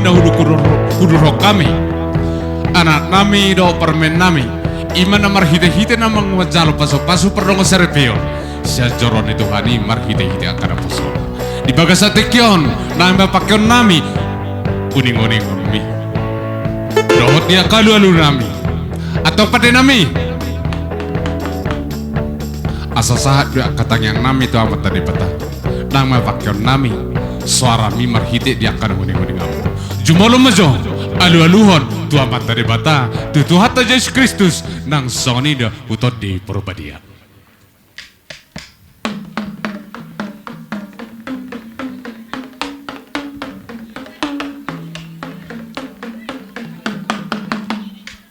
nami na huduro kami. Anak nami do permen nami. Ima na marhite-hite na mangwajalo paso-paso perdongo serepio. Siya joron itu hani marhite-hite akana paso. Di bagasa tekyon na mapakyon nami. Kuning-kuning mi. Dohot dia kalu-alu nami. Atau pada nami. Asa sahat dia katang yang nami itu amat tadi peta. Nang mapakyon nami. Suara mi marhite dia akan kuning-kuning amu. Jumolo majo. Alu-aluhon tua mata de bata tu hatta Yesus Kristus nang soni da utot di perubadia.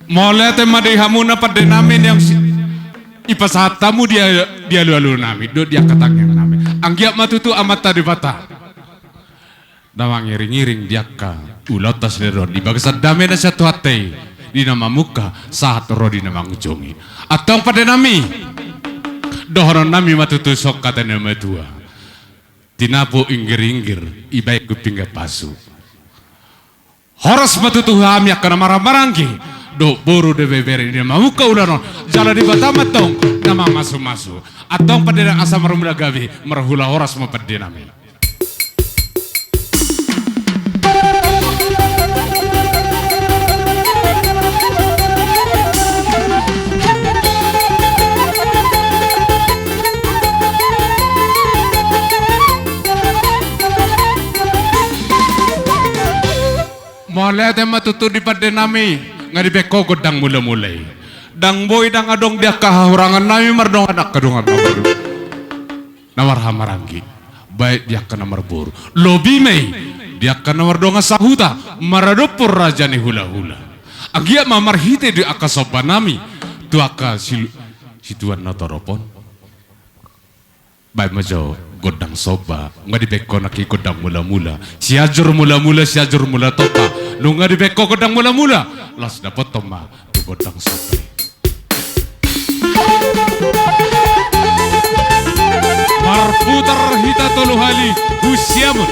Mulai tema di hamuna pada namin yang ipasahat tamu dia alu-alu nami do dia katang yang nami. Anggiap matutu amat tadi bata. Dawang ngiring-ngiring dia ka ulotas ni Rodi bagasa dame na satu hati di nama muka saat Rodi nama ngujongi atau pada nami dohoron nami matutusok kata nama tua tinapu inggir-inggir ibaik kuping pasu horas matutu hami akan marah-marangki do buru de beberi di nama muka ularon jalan di batamatong nama masu-masu atau pada asa marumula gabi merhula horas mapada nami. Mulai tema tutu di pada nami ngadi beko godang mulai dang boy dang adong dia kahurangan nami mardong anak kadungan nawar hamarangi baik dia kena marburu lobi mei dia kena mardonga sahuta maradopur raja ni hula-hula agia mamarhite di akasoba nami tu aka situan notoropon baik majo godang soba nggak dibeko nak godang mula-mula siajur mula-mula siajur mula topa lu nggak dibeko godang mula-mula las dapat toma tu godang soba marputar hita tolu hali husiamun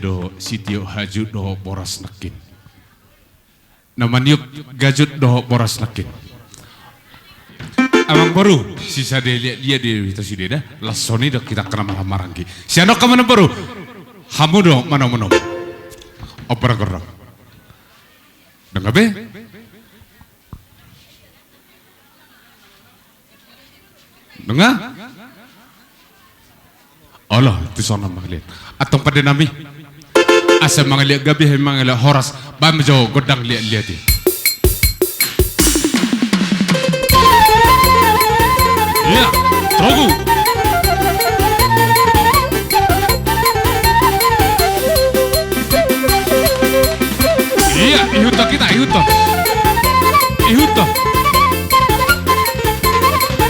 do sitio hajud do boras nakin namanyup gajut do boras nakin amang baru sisa dia di itu si dia lasoni do kita kena maramangki siano ka mana baru hamu do mana opera gerang dengar be dengar Allah itu sona manglit atau pada nami asa mangaliat gabi hay mangaliat horas bam jo godang liat di ya trogu iya ihuto kita ihuto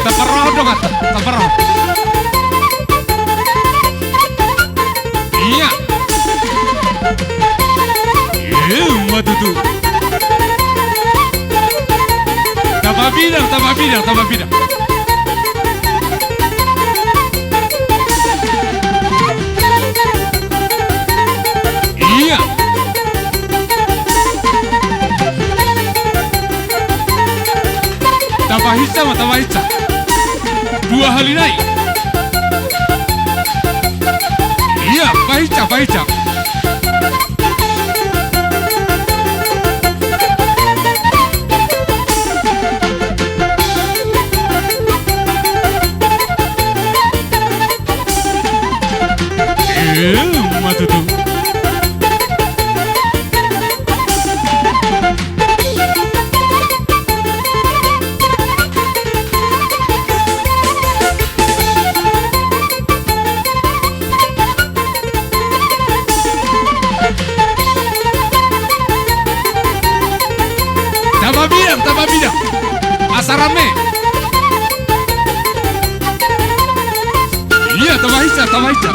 taparroh dong kata taparroh iya matutu tambah bidang iya tambah hisa dua kali naik iya baca matutu terasa rame. Iya, tambah hijau, tambah hijau.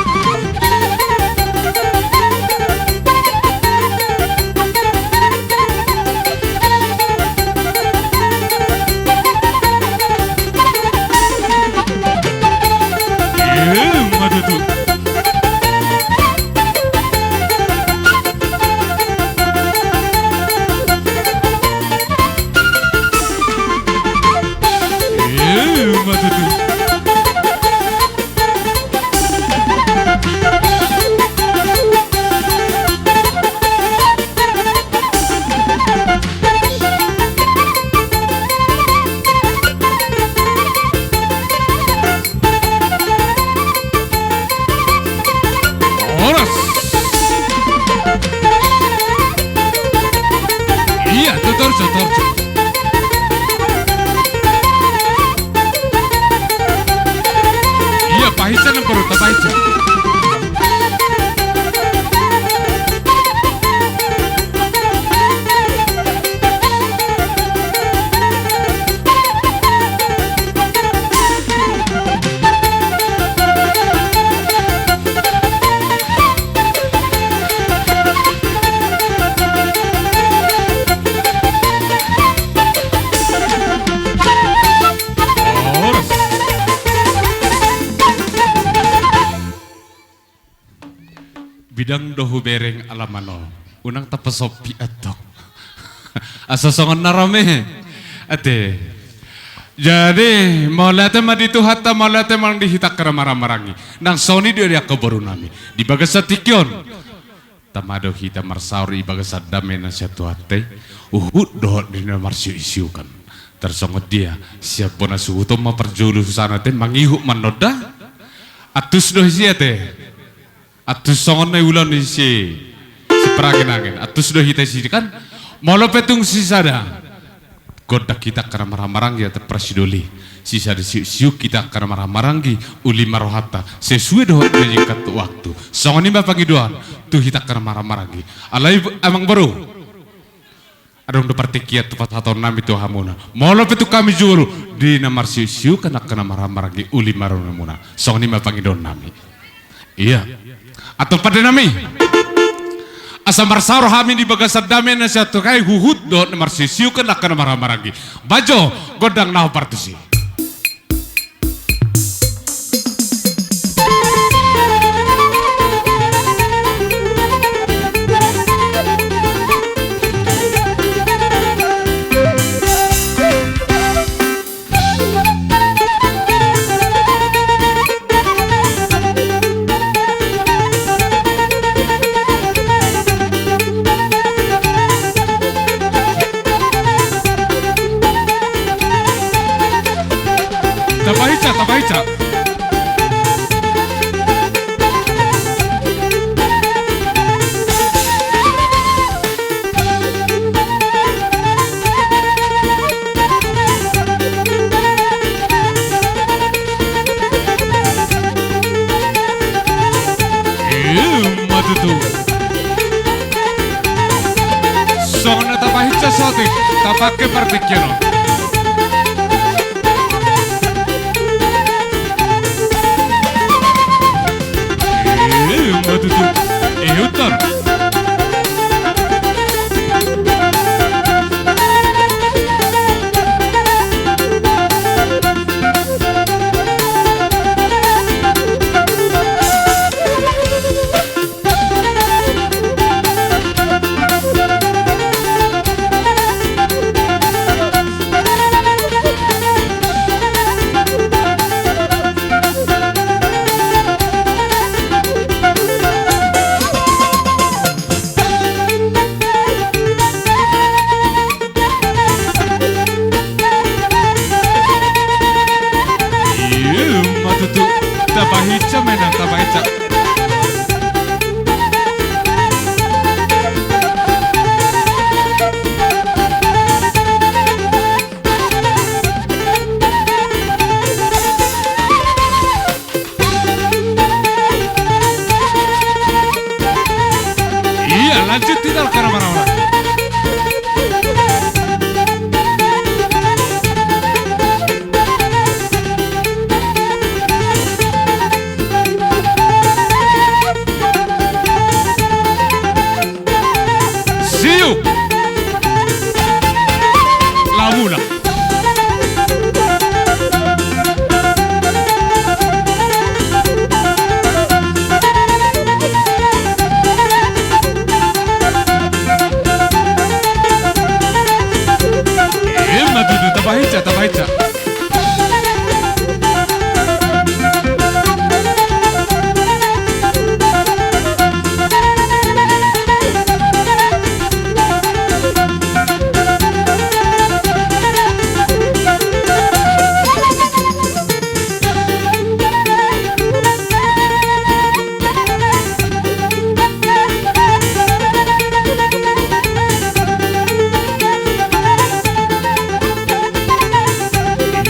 Madu tuh. Madu tuh. Horas. Iya, tuh torco, torco. Iya, pahitan ang perut, pahitan. Horas. Bidang dohu bereng alamano. Unang tapasopi ato. Asasongan narame. Ate. Jadi, maulate maditu hatta maulate mang dihitak karamara-marangi. Nang soni dia kebaru nami. Di bagasa tikyon. Tamado hita marsauri bagasa dame na siya tuate. Uhud dohot di na marsiu-isiu kan. Tersongot dia. Siap pun asuhuto maperjulu sana te mangihu manoda. Atus doh siya te. Atus songon na ulan ni si perangin-angin. Atus doh hita si kan. Molo petung sisada. Godak kita karena marah-maranggi atau prasidoli. Sisa di siu kita karena marah-maranggi uli marohata. Sesuai doh menyikat waktu. Songon ini bapak giduan. Tuh kita karena marah-maranggi. Alai emang baru. Adong do partikiat tepat atau nami tuh hamuna. Molo petu kami juru di namar siu kena marah-maranggi uli maronamuna. Songon ini bapak giduan nami. Iya. Atau pada nami asam marsaro hami di bagasad dame na siya to kay huhud do na marsisiu kan akan marah-maragi bajo godang naho partusi Tapahica. Madu tuh. Soalnya tapahica sotik, tapake partikiano. Madu tuh, hutan. tabahica.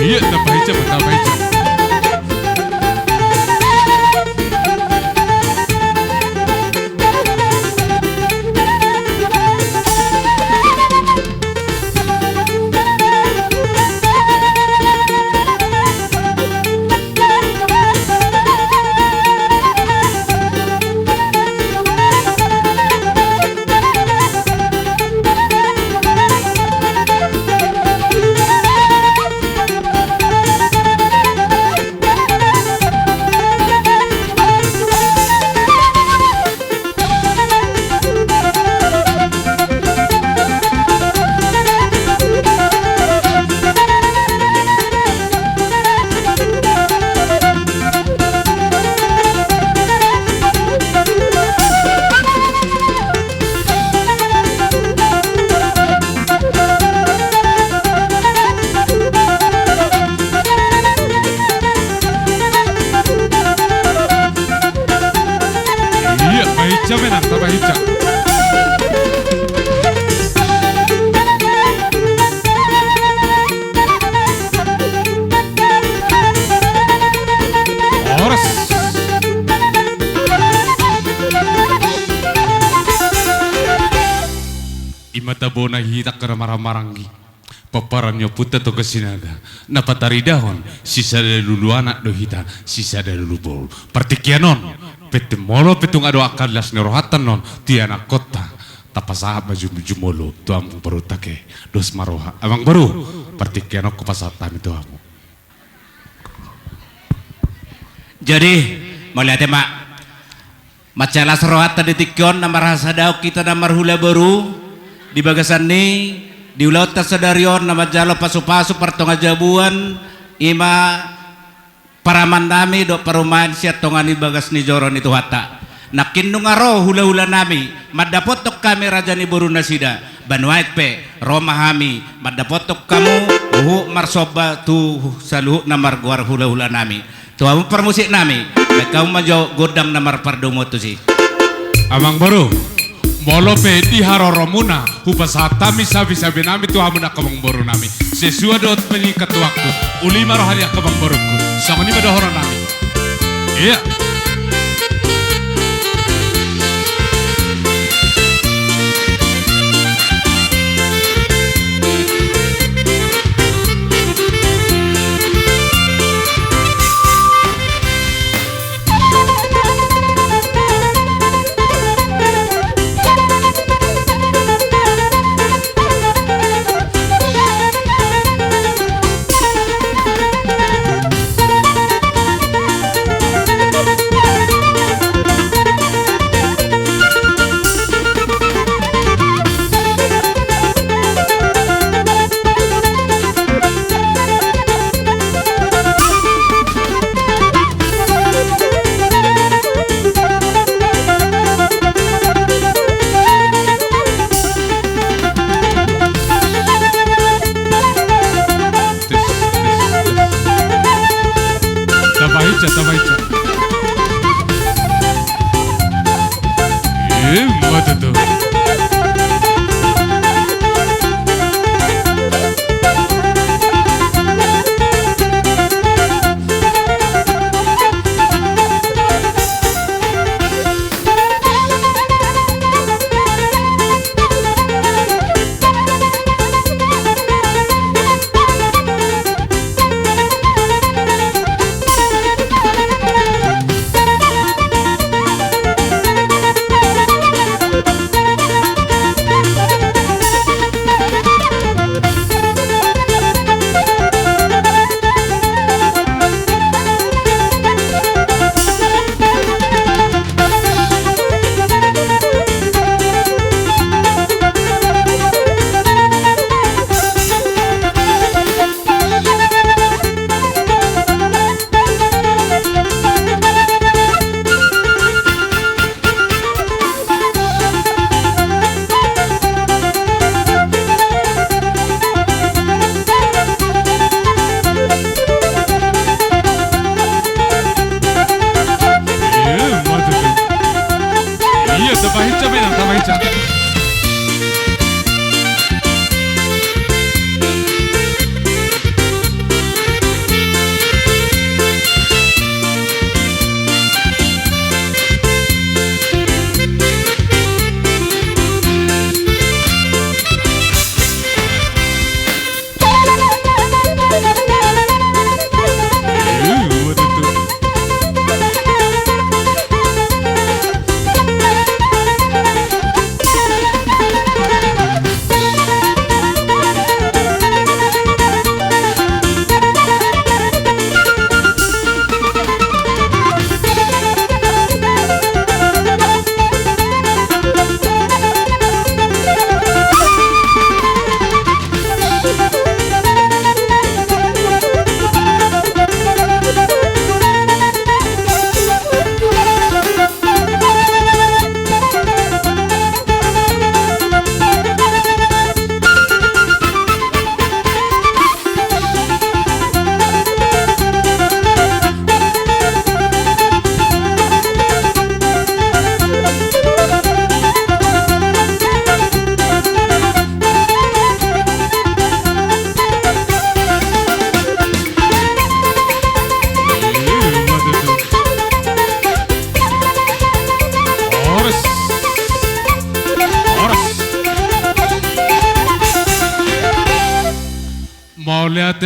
Iya, tabahica, tabahica. Iya, tabahica menang, tabahica. Oras. Imata bona hitak kara marang-marangi. Paparanyo puta to kesinaga. Napatari dahon, sisa dulu anak do hita, sisa dulu bol. Partikianon, pete molo petung ado akalas nerohatan non, tiana kota. Tapasahap maju molo, tu amung baru take, dos maroha. Amang baru, partikiano ko pasatan itu amu. Jadi, melihat mak, macalah serohatan ditikon, namar hasadau kita namar hula baru, di bagasan ni, di ulau tasadarion nama jalo pasu-pasu pertonga jabuan ima paraman nami do parumahan siat tongani bagas ni joron itu hata nakin nungaro hula-hula nami madapotok kami raja ni buru nasida banwait pe romahami madapotok kamu uhu marsoba tu saluhu namar guar hula-hula nami tu amu permusik nami kamu majo godam namar pardomo tu si Amang baru. Molo pe di haroromuna hupasatami sabi-sabi nami tu hamuna kamang baru nami sesuai dot peningkat waktu ulima rohani kamang baruku sama ni horon nami iya tabahica. Mata tuh.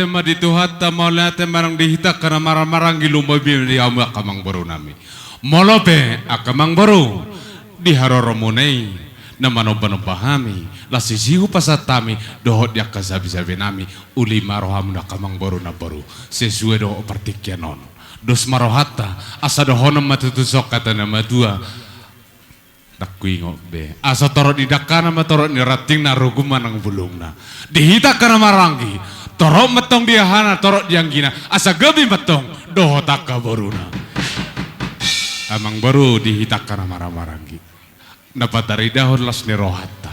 te madituhatta maula te marang dihita kana marang-marang gilumabi di ama kamang baru nami. Molope akamang baru di haroromunei na manobanobahami lasisihu pasatami dohot yak kasabi-sabi nami uli maroham na kamang baru na baru sesuai do partikyanon dos marohata asa dohonom matutusok kata nama dua takuingo be asa torot didakana matorot ni rating na ruguman ang bulungna dihita kana marangi torok metong diahana torok dianggina asa gabi metong dohotak kaboruna amang baru dihita kana maramarangi dapat dari dahon las ni rohata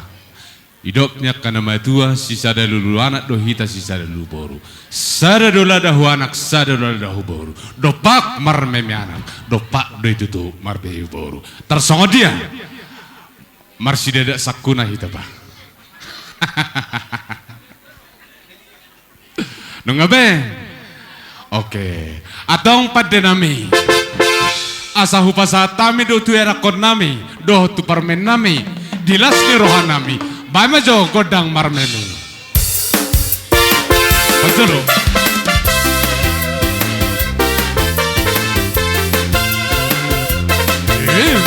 hidupnya kana matua sisa dalulu anak dohita sisa dalulu boru sada dola dahu anak sada dola dahu boru dopak marmemi anak dopak do itu tuh marbehi boru tersongo dia marsi dadak sakuna hita ba nungabe oke atong padde nami asa hupasatami do tu era kon nami do tu parmen nami dilas ni rohan nami bama jo godang marmenu betul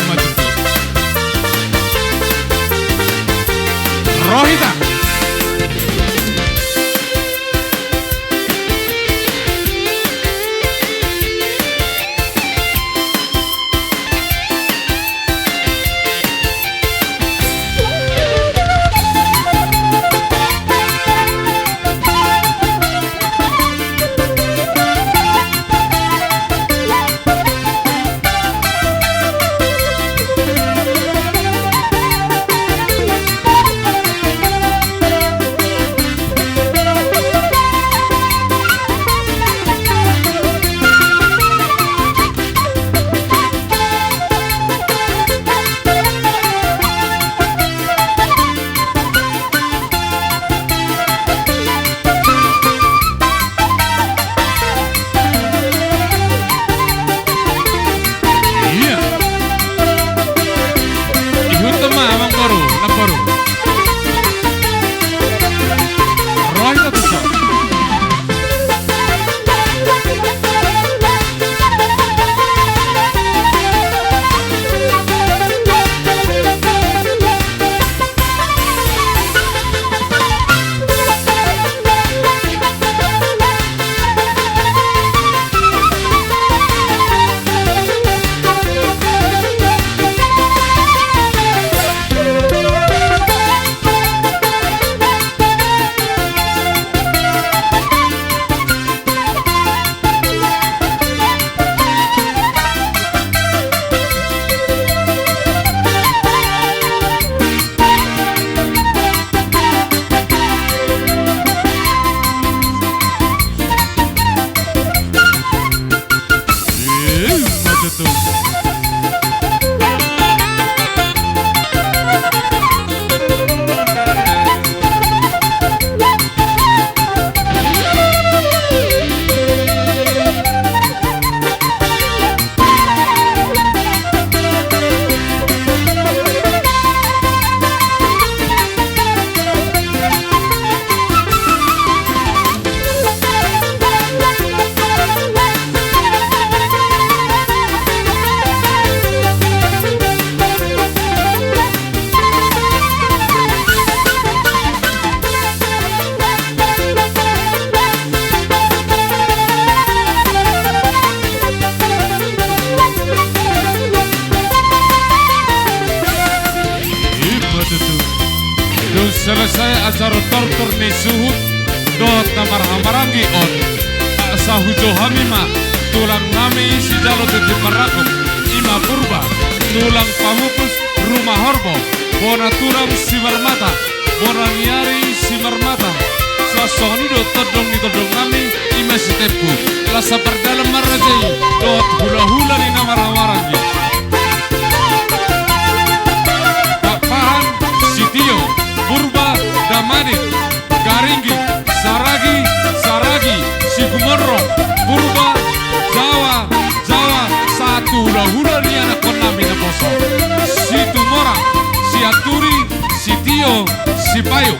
maju rohita selesai acara tortur ni suhut dot namar hamarangi on sahujo hamima tulang nami si jalo tuti marakum ima purba tulang pamupus rumah horbo bona tulang simarmata bona niari simarmata sasoni do todong ni todong nami ima sitepu lasa perdalam marajai dot hula-hula ni namar hamarangi papahan sitio Purba, Damani, Garingi, Saragi, Saragi, Sigumorro, Purba, Jawa, Jawa, satu hula-hula ni anak konami na poso. Si Tumora, si Aturi, si Tio, si Payo.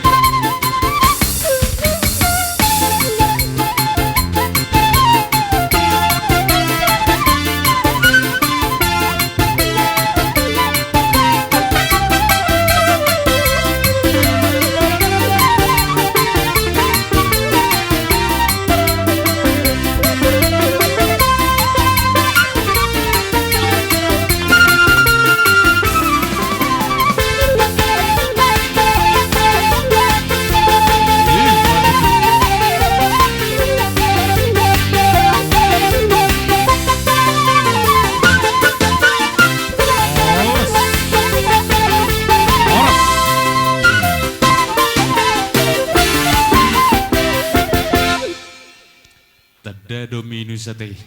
Tada dominu sate.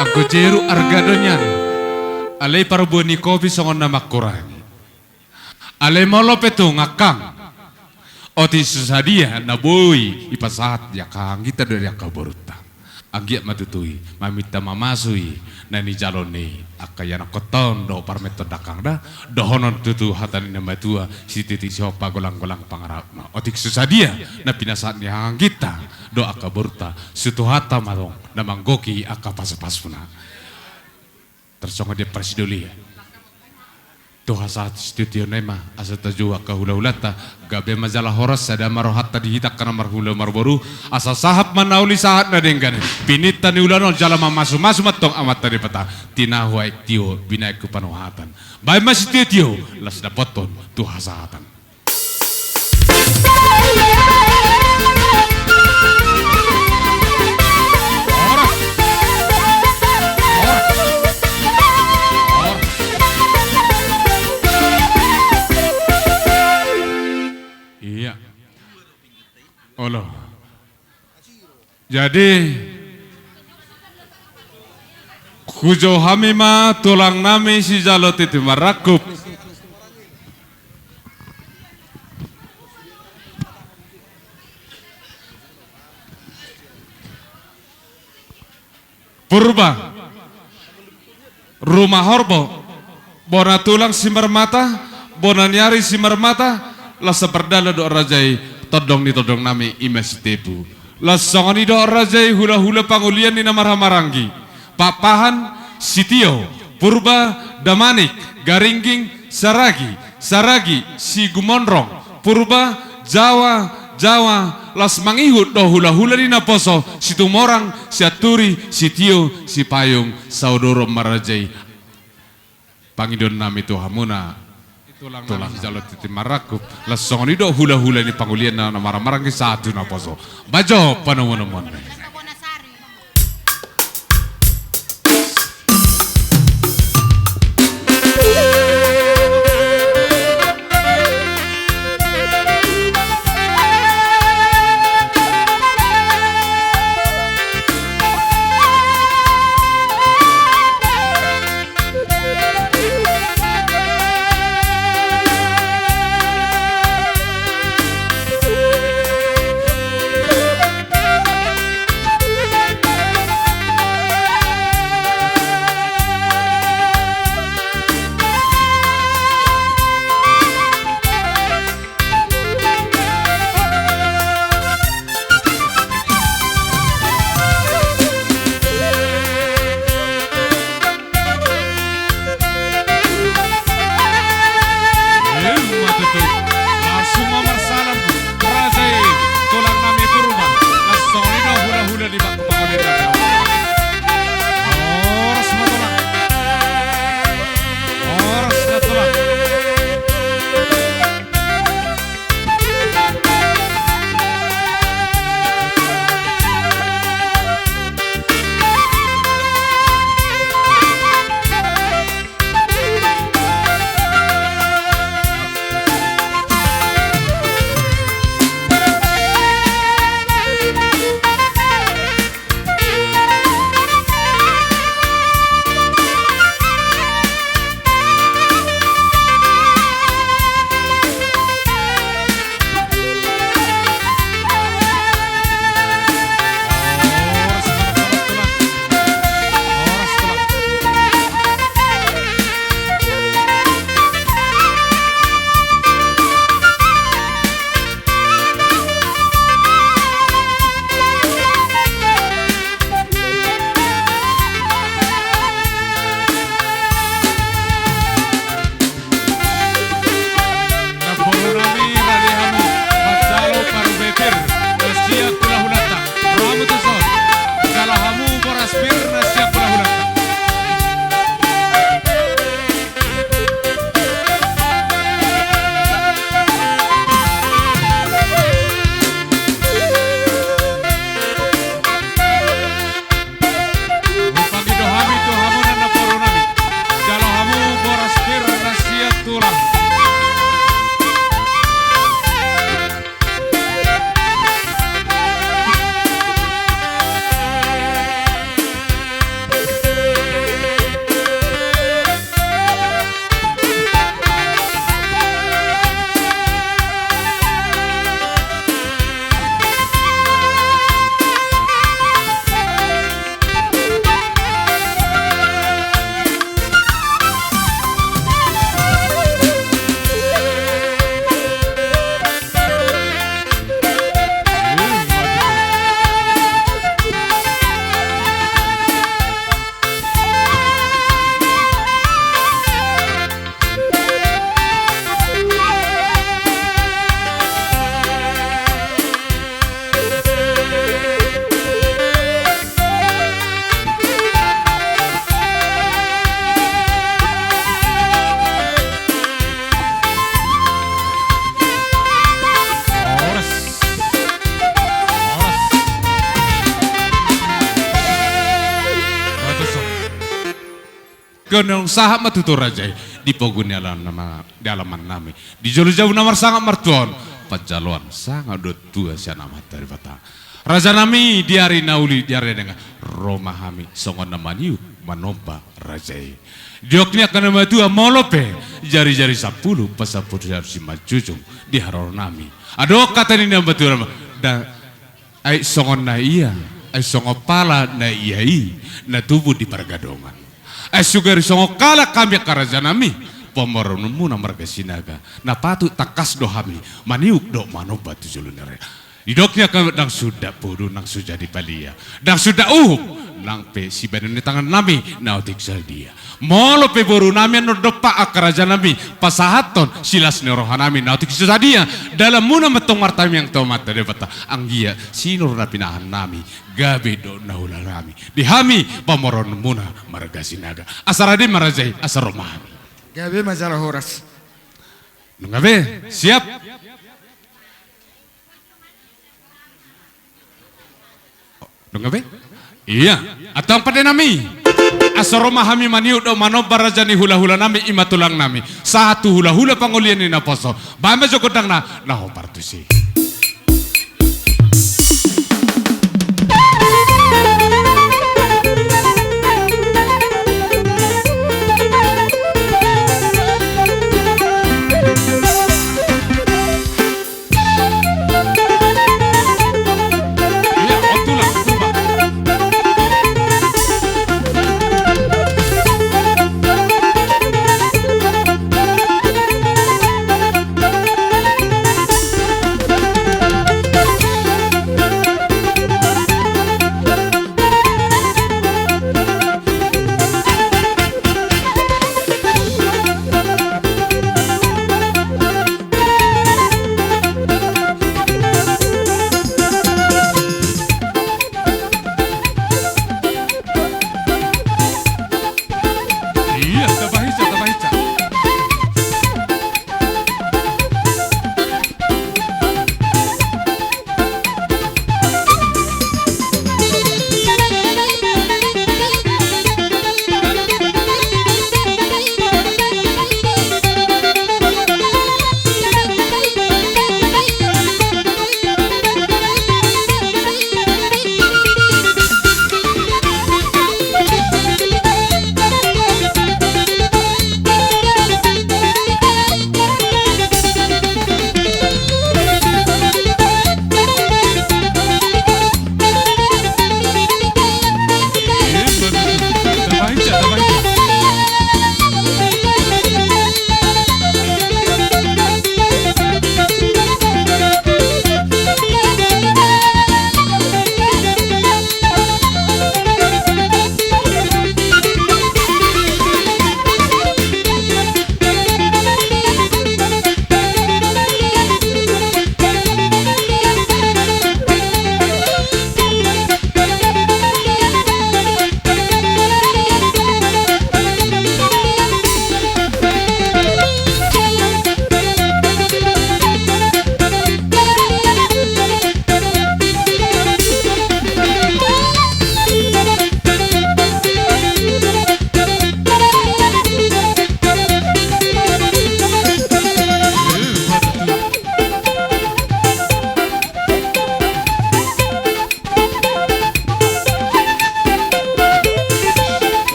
Aku jeru argadonya. Alay parubuni kopi songon na makurangi. Alay molo peto ngakang. Oti susadia na boy ipasahat ya kang kita dari akaboruta. Agiat matutui mamita mamasui nani jaloni akayana koton do parmeto dakang da dohonon tutu hatani na matua si titik siopa golang-golang pangarapna. Otik susadia na pinasaat ni hang kita do akaboruta sutu hata matong na manggoki akapas-paspuna. Tersongo dia presidoli. Tuha saat studio nema asa tajua ka hula-hulata gabe majalah horas sada marohatta dihitak kana marhula marboru asa sahab manauli sahat na denggan pinita ni ulano jala mamasu-masu matong amat tadi peta tinahu tio binaik ku panuhatan bai mas studio las dapoton tuha sahatan. Iya. Allah. Jadi kujo hamima tulang nami si jalot itu marakup. Purba rumah horbo bona tulang simar mata bona nyari simar mata la seperdala do rajai todong ni todong nami imes tebu la songoni do rajai hula-hula pangulian ni namar-marangi papahan sitio purba damanik garingging saragi si gumonrong purba Jawa las mangihut do hula-hula ni naposo si tumorang si aturi si tio si payung saudoro marajai pangidon nami tu hamuna tulang jalot titi marakup lasong ni do hula-hula ni pangulian na marang-marang ki satu na poso bajo panomon-mon. Kenong sahat matuto rajai di pogun nama di alaman nami di jauh-jauh namar sangat mertuan pajaluan sangat tua sia nama dari bata raja nami di hari nauli di hari dengan Roma hami songon namaniu manoba rajai dioknya kana matua molope jari-jari 10 pasapur si majujung di haror nami adok kata ini nama betul dan ai songon na iya ai songo pala na iyai na tubuh di pergadongan ai sugari songo kala kami karaja nami pomoronmu na marga sinaga na patu takas do hami maniuk do manoba tujulunere idoknya kami nang sudah podo nang sudah di palia nang sudah nang pe si badan di tangan nami na otik dia molo pe boru nami no dopa akaraja nami pasahaton silas neroha nami na otik dia dalam muna metong martami yang tomat dari bata anggia sinur na pinahan nami gabe do naula nami di hami pomoron muna marga sinaga asarade marajai asaromami gabe masalah horas ngabe siap ngabe iya atang pada nami asaroma hami maniu do manobar rajani hula-hula nami imatulang nami satu hula-hula pangulian ni na poso bame jokodang na naho partusi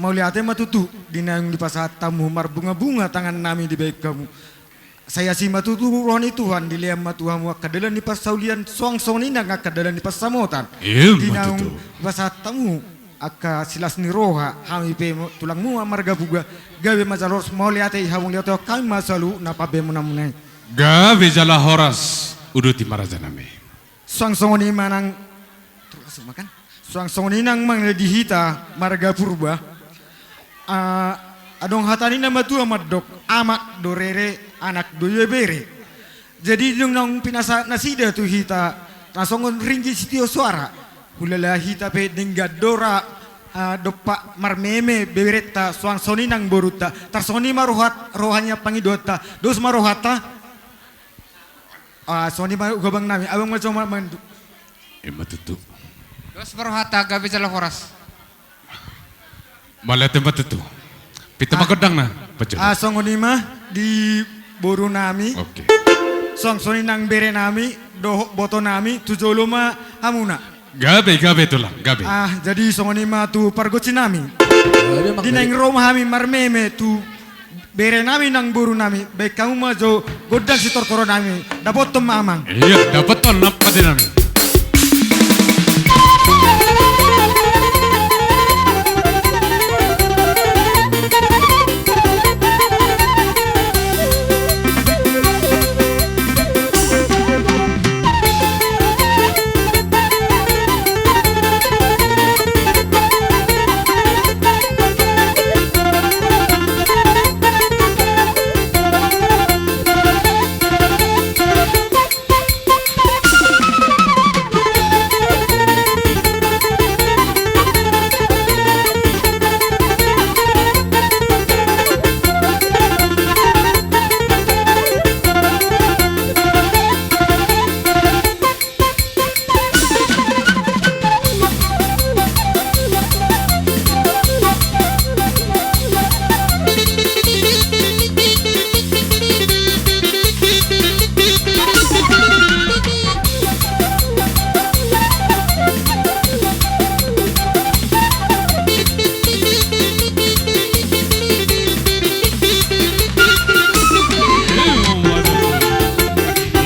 mau lihatnya matutu dinayung di pasat tamu mar bunga-bunga tangan nami di baik kamu Saya si matutu rohani Tuhan diliam Tuhan wa kadalan ni pasaulian soang-soang ni nang kadalan ni pasamotan. Iya, Dinaung matutu. pasatamu aka silas ni roha hami pe tulang mu amarga buga gawe mazalos mau liate hamung liate kami masalu na pabe munamunai. Gawe jala horas uduti maraja nami. Soang-soang ni manang terus makan. Soang-soang ni nang mang dihita marga purba. Adong hatani nama tu amat dok amak dorere anak doye bere. Jadi yung nang pinasa nasida tu hita nasongon ringgi sitio suara. Hulala hita pe dinggadora dopa marmeme bereta suang soni nang boruta. Tarsoni marohat rohanya pangidota. Dos marohata. Soni gabang nami abang macam mandu. Matutu. Dos marohata gabi jala horas. Malete matutu. Pita magodang na. Pacul. Songoni mah di boru nami. Oke. Song soni nang bere nami do boto nami tujolo mah hamuna. Gabe tulang. Gabe. Jadi songoni mah tu pargoci nami. Di nang rumah kami marmeme tu bere nami nang boru nami. Baik kamu mah jo godang si tortoro nami. Dapat tom amang. Iya, dapat ton apa di nami.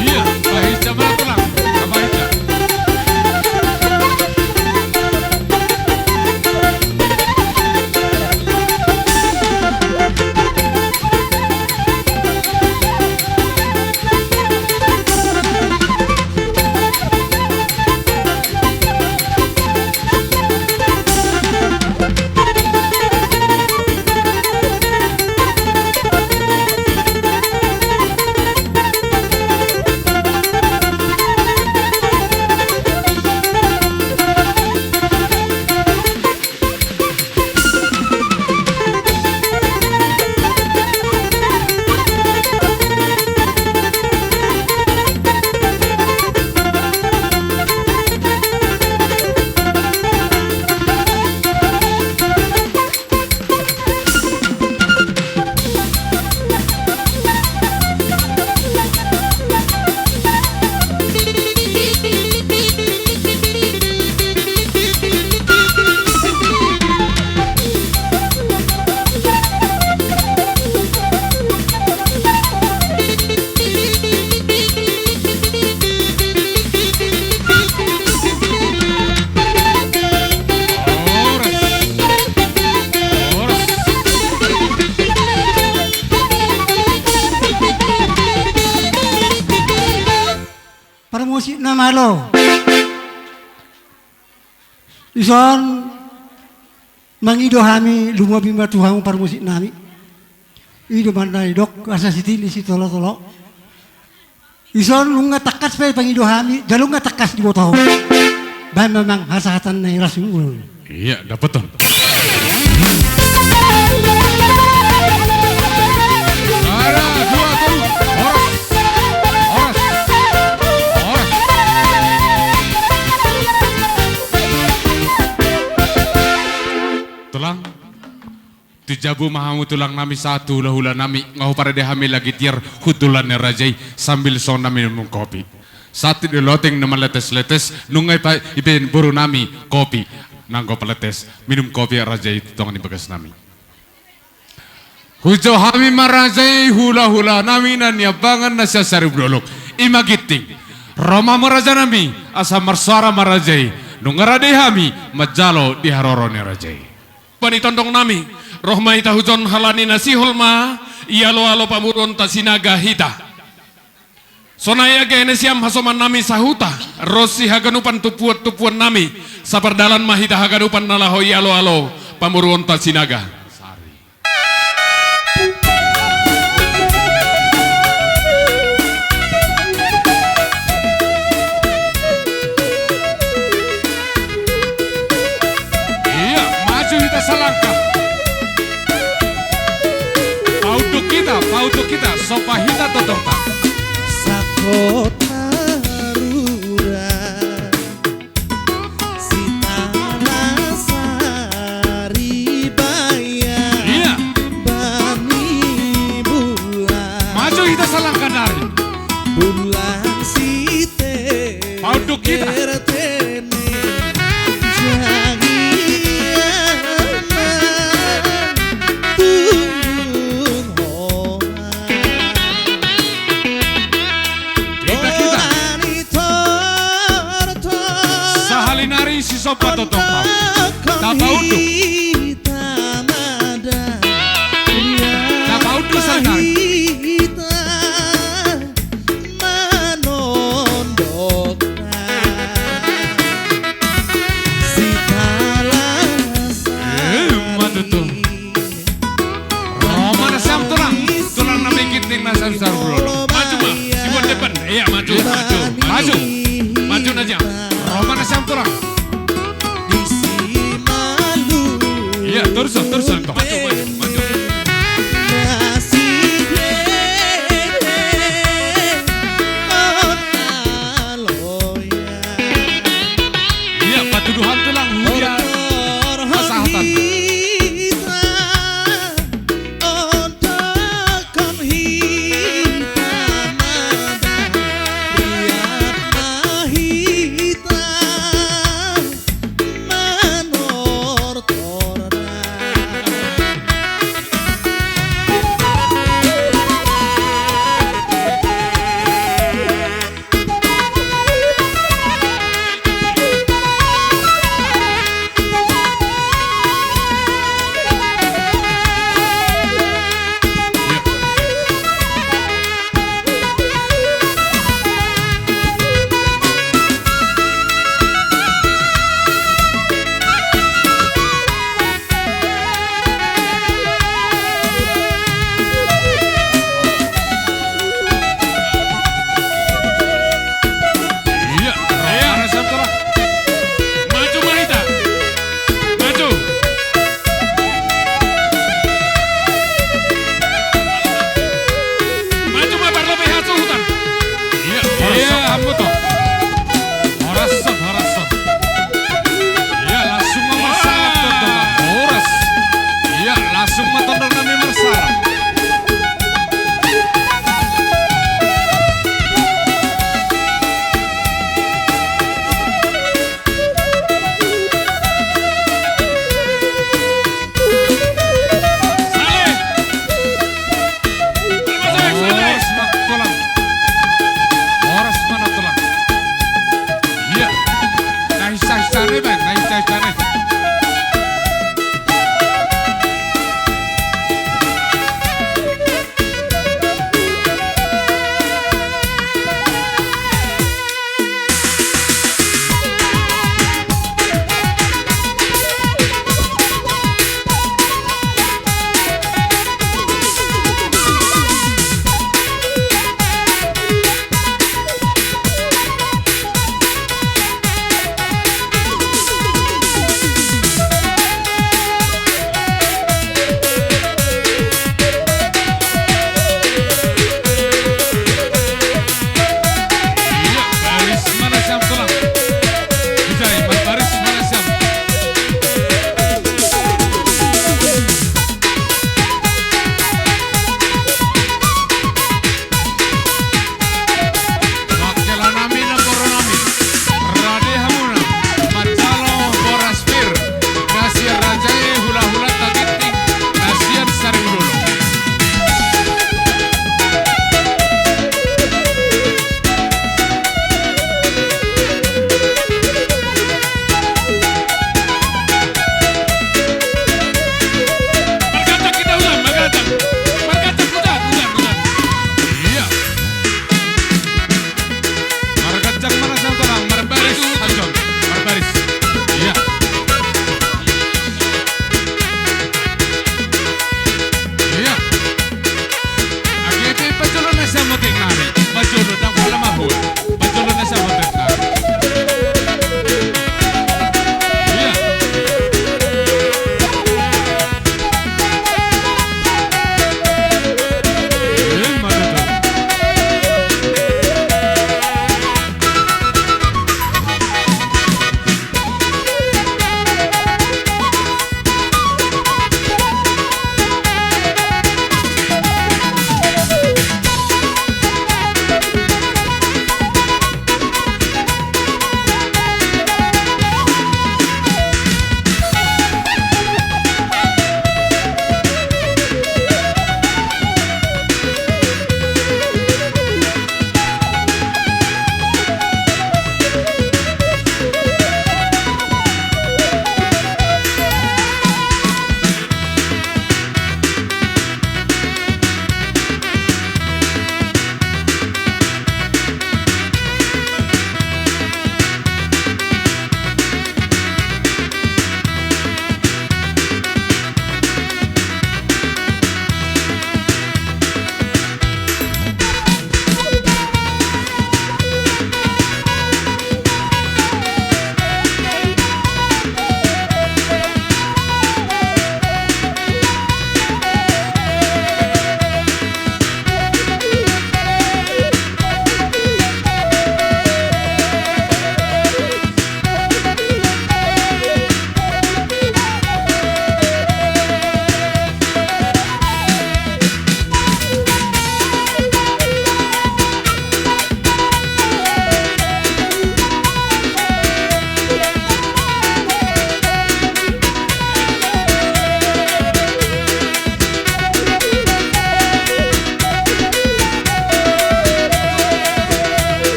Iya, bahisa mana tulang? Bahisa. Musik na malo. Ison mangido hami lumabi matuhang par musik nami. Ido manay dok asa sitili si tolo-tolo. Ison lunga takas pa pangido hami, jalunga takas di botaw. Ba memang hasahatan na rasul. Iya, dapat ton. Ada dua tuh. Tulang Tijabu mahamu tulang nami satu lahula nami ngau para dehami lagi tiar hutulan rajai sambil sona minum kopi. Satu di loteng nama letes-letes nungai pa iben buru nami kopi nanggo peletes minum kopi rajai tongan di bagas nami. Hujo hami marajai hula-hula nami na niabangan na siya sarib dolok. Imagiting. Roma maraja nami asa marsara marajai. Nungaradai hami majalo di haroro ni rajai. Panitondong nami. Rohma ita hujon halani nasi holma. Iyalo-alo pamuron ta sinaga hita. Sonaya gene siam hasoman nami sahuta. Rosi haganupan tupuan nami. Saperdalan mahita haganupan nalaho iyalo-alo pamuron ta sinaga. Selangkah pauduk kita sopahita totongta sakota rura sitana saribaya iya bani bulan maju kita selangkah dari bulan site pauduk kita si sopa totong tapa uduk tapa uduk senang Roma nasam tulang nami kiting nasam sarul maju mah sibuan depan iya maju aja Roma nasam tulang iya terus maju iya patuduhan tulang hujan kesehatan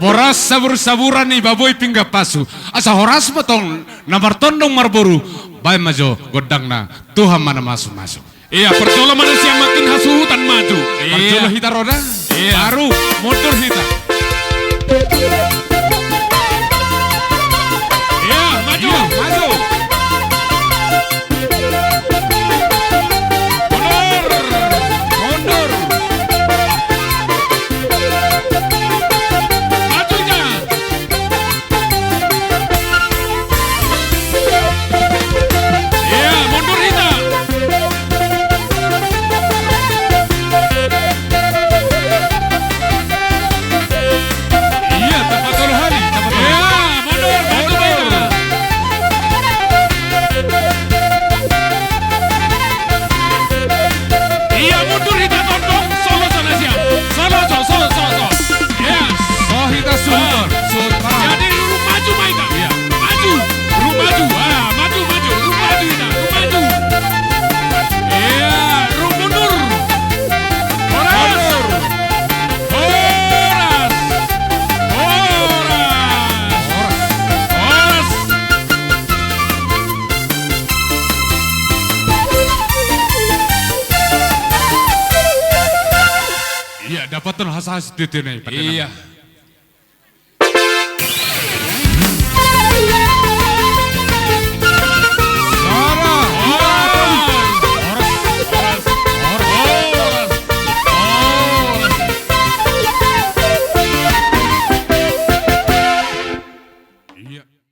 Boras sabur-saburan ni baboy pingga pasu. Asa horas matong namar tondong marboru. Bay majo godang na Tuhan mana masuk-masuk. Iya, perjolo manusia makin hasutan maju. Parjolo hita roda. Baru motor hita. Iya, maju. Iya, maju. Mundur. Majunya. Iya, mundur kita. Iya, tepat tolo hari. Tepat tolo. Iya, mundur. Maju kita. Iya, mundur kita tondong. Solo sana siap. Solo. Iya. So hita suntur. Jadi lu maju Maika. Iya. Maju. Lu maju. Ah, maju. Lu maju kita. Lu maju. Iya, lu mundur. Horas. Iya, dapat tolo hasas titinay. Iya.